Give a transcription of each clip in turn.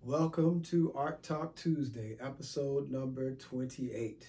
Welcome to Art Talk Tuesday, episode number 28.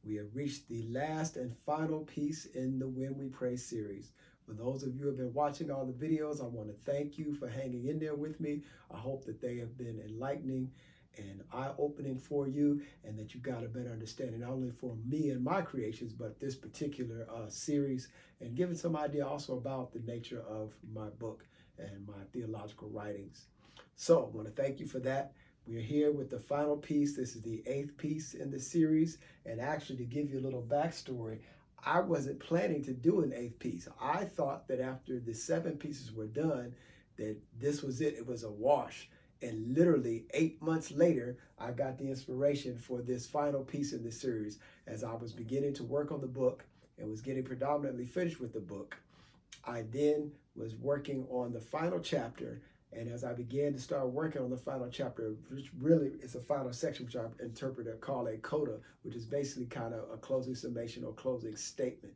We have reached the last and final piece in the When We Pray series. For those of you who have been watching all the videos, I want to thank you for hanging in there with me. I hope that they have been enlightening and eye-opening for you, and that you got a better understanding not only for me and my creations, but this particular series, and giving some idea also about the nature of my book and my theological writings. So I want to thank you for that. We're here with the final piece. This is the 8th piece in the series. And actually, to give you a little backstory, I wasn't planning to do an 8th piece. I thought that after the 7 pieces were done, that this was it. It was a wash. And literally 8 months later, I got the inspiration for this final piece in the series. As I was beginning to work on the book and was getting predominantly finished with the book, I then was working on the final chapter. And as I began to start working on the final chapter, which really is a final section, which I interpret or call a coda, which is basically kind of a closing summation or closing statement.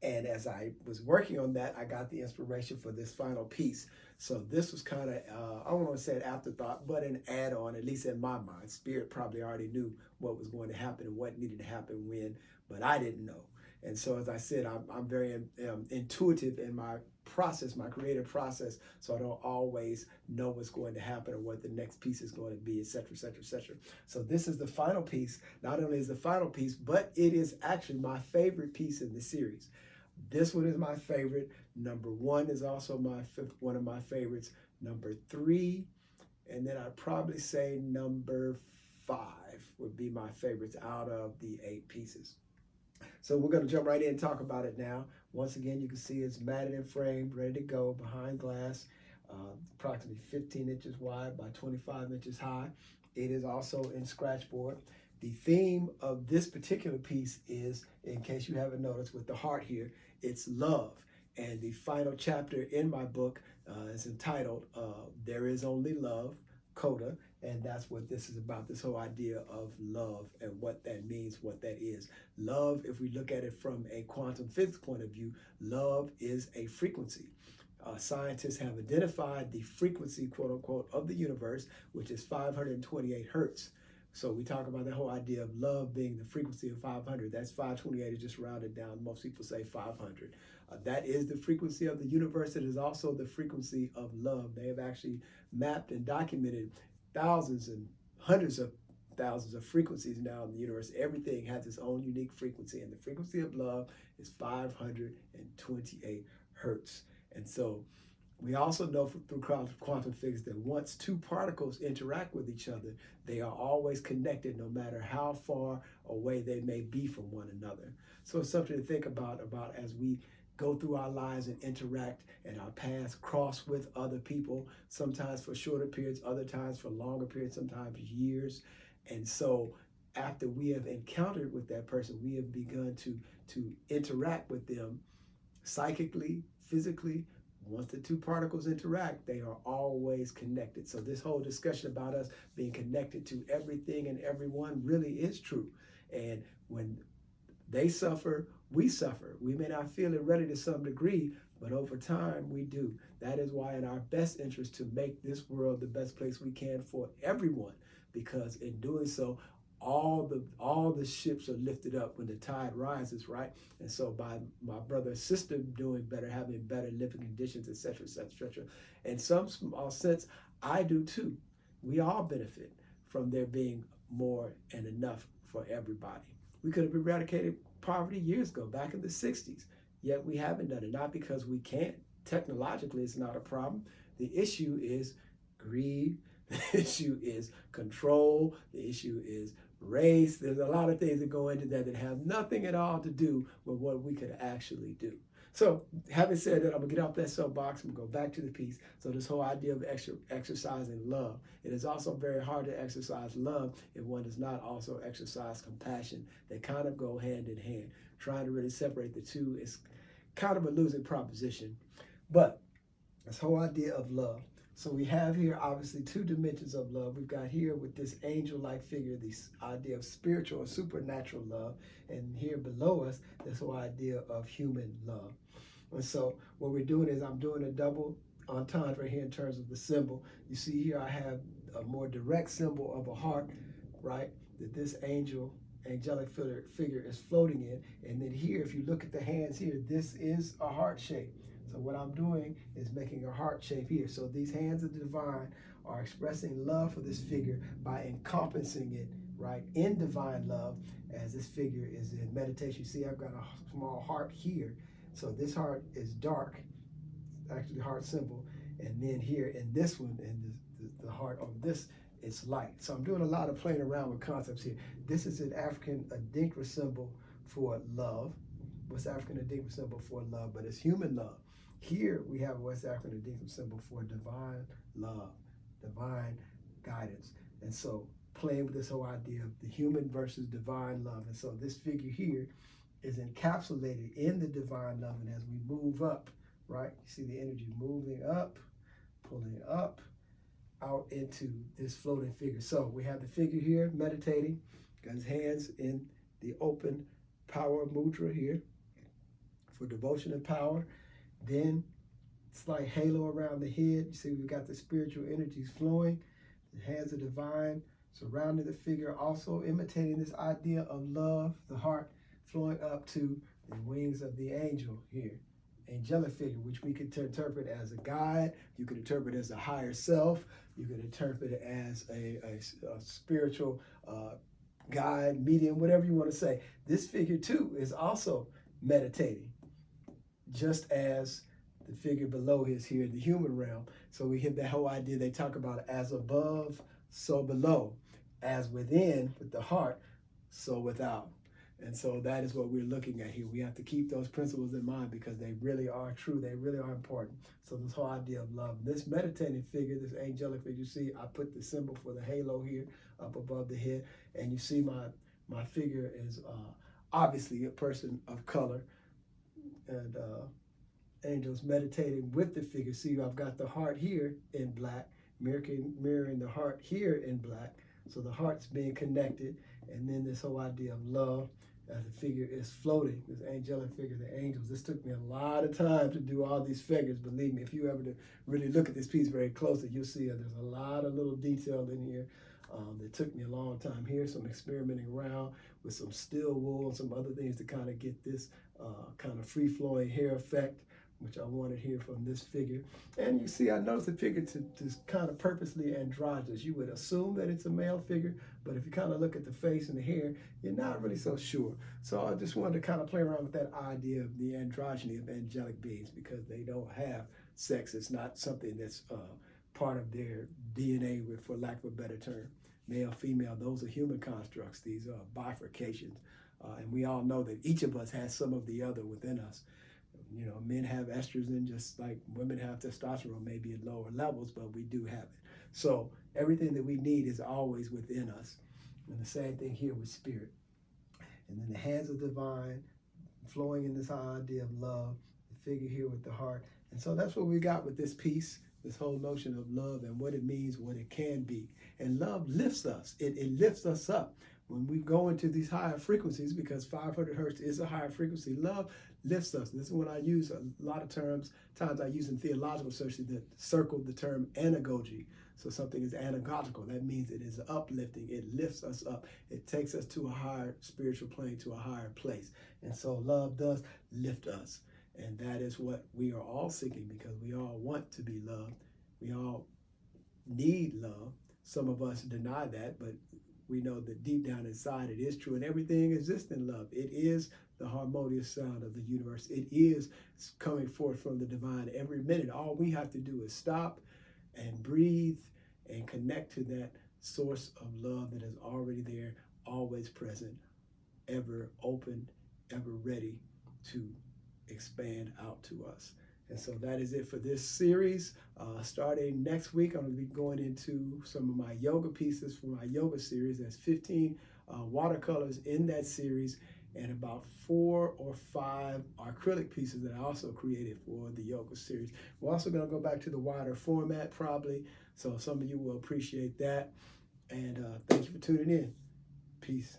And as I was working on that, I got the inspiration for this final piece. So this was kind of, I don't want to say an afterthought, but an add-on, at least in my mind. Spirit probably already knew what was going to happen and what needed to happen when, but I didn't know. And so, as I said, I'm very intuitive in my process, my creative process, so I don't always know what's going to happen or what the next piece is going to be, etc., etc., etc. So this is the final piece. Not only is the final piece, but it is actually my favorite piece in the series. This one is my favorite. Number 1 is also one of my favorites. Number 3, and then I'd probably say number 5 would be my favorites out of the 8 pieces. So we're going to jump right in and talk about it now. Once again, you can see it's matted and framed, ready to go, behind glass, approximately 15 inches wide by 25 inches high. It is also in scratchboard. The theme of this particular piece is, in case you haven't noticed with the heart here, it's love. And the final chapter in my book is entitled, There Is Only Love, Coda. And that's what this is about, this whole idea of love and what that means, what that is. Love, if we look at it from a quantum physics point of view, love is a frequency. Scientists have identified the frequency, quote unquote, of the universe, which is 528 hertz. So we talk about the whole idea of love being the frequency of 500. That's 528 is just rounded down. Most people say 500. That is the frequency of the universe. It is also the frequency of love. They have actually mapped and documented thousands and hundreds of thousands of frequencies now in the universe. Everything has its own unique frequency, and the frequency of love is 528 hertz. And so we also know through quantum physics that once 2 particles interact with each other, they are always connected no matter how far away they may be from one another. So it's something to think about as we go through our lives and interact, and our paths cross with other people, sometimes for shorter periods, other times for longer periods, sometimes years. And so after we have encountered with that person, we have begun to interact with them psychically, physically. Once the 2 particles interact, they are always connected. So this whole discussion about us being connected to everything and everyone really is true. And when they suffer, we suffer. We may not feel it ready to some degree, but over time we do. That is why in our best interest to make this world the best place we can for everyone, because in doing so, all the ships are lifted up when the tide rises, right? And so by my brother and sister doing better, having better living conditions, etc., etc., etc., in some small sense, I do too. We all benefit from there being more and enough for everybody. We could have eradicated poverty years ago, back in the 60s, yet we haven't done it, not because we can't. Technologically, it's not a problem. The issue is greed. The issue is control. The issue is race. There's a lot of things that go into that have nothing at all to do with what we could actually do. So having said that, I'm going to get off that soapbox and go back to the piece. So this whole idea of exercising love. It is also very hard to exercise love if one does not also exercise compassion. They kind of go hand in hand. Trying to really separate the two is kind of a losing proposition. But this whole idea of love. So we have here obviously 2 dimensions of love. We've got here with this angel-like figure, this idea of spiritual or supernatural love. And here below us, this whole idea of human love. And so what we're doing is I'm doing a double entendre here in terms of the symbol. You see here I have a more direct symbol of a heart, right? That this angelic figure is floating in. And then here, if you look at the hands here, this is a heart shape. So what I'm doing is making a heart shape here. So these hands of the divine are expressing love for this figure by encompassing it, right, in divine love as this figure is in meditation. See, I've got a small heart here. So this heart is dark, actually the heart symbol. And then here in this one, and the heart on this, it's light. So I'm doing a lot of playing around with concepts here. This is an African Adinkra symbol for love. West African Adinkra symbol for love, but it's human love. Here we have a West African Adinkra symbol for divine love, divine guidance. And so playing with this whole idea of the human versus divine love. And so this figure here is encapsulated in the divine love. And as we move up, right, you see the energy moving up, pulling up, out into this floating figure. So we have the figure here meditating, got his hands in the open power mudra here for devotion and power. Then it's like halo around the head. You see we've got the spiritual energies flowing, the hands of divine surrounding the figure, also imitating this idea of love, the heart flowing up to the wings of the angel here. Angelic figure, which we could interpret as a guide, you could interpret as a higher self, you could interpret it as a spiritual guide, medium, whatever you want to say. This figure too is also meditating, just as the figure below is here in the human realm. So we hit that whole idea they talk about as above, so below, as within with the heart, so without. And so that is what we're looking at here. We have to keep those principles in mind because they really are true. They really are important. So this whole idea of love, this meditating figure, this angelic figure, you see, I put the symbol for the halo here up above the head. And you see my figure is obviously a person of color. And angels meditating with the figure. See, I've got the heart here in black, mirroring the heart here in black. So the heart's being connected. And then this whole idea of love as the figure is floating, this angelic figure, the angels. This took me a lot of time to do all these figures. Believe me, if you ever to really look at this piece very closely, you'll see there's a lot of little detail in here. It took me a long time here, some experimenting around with some steel wool and some other things to kind of get this kind of free-flowing hair effect, which I wanted here from this figure. And you see, I noticed the figure to kind of purposely androgynous. You would assume that it's a male figure, but if you kind of look at the face and the hair, you're not really so sure. So I just wanted to kind of play around with that idea of the androgyny of angelic beings because they don't have sex. It's not something that's part of their DNA, for lack of a better term. Male, female, those are human constructs. These are bifurcations. And we all know that each of us has some of the other within us. You know, men have estrogen just like women have testosterone, maybe at lower levels, but we do have it. So everything that we need is always within us. And the same thing here with spirit. And then the hands of divine flowing in this idea of love, the figure here with the heart. And so that's what we got with this piece, this whole notion of love and what it means, what it can be. And love lifts us. It lifts us up. When we go into these higher frequencies, because 500 hertz is a higher frequency, love lifts us. This is when I use a lot of times I use in theological searches that circle the term anagogy. So something is anagogical. That means it is uplifting. It lifts us up. It takes us to a higher spiritual plane, to a higher place. And so love does lift us. And that is what we are all seeking because we all want to be loved. We all need love. Some of us deny that, but we know that deep down inside it is true, and everything exists in love. It is the harmonious sound of the universe. It is coming forth from the divine every minute. All we have to do is stop and breathe and connect to that source of love that is already there, always present, ever open, ever ready to expand out to us. And so that is it for this series. Starting next week, I'm going to be going into some of my yoga pieces for my yoga series. There's 15 watercolors in that series and about 4 or 5 acrylic pieces that I also created for the yoga series. We're also going to go back to the wider format probably, so some of you will appreciate that. And thank you for tuning in. Peace.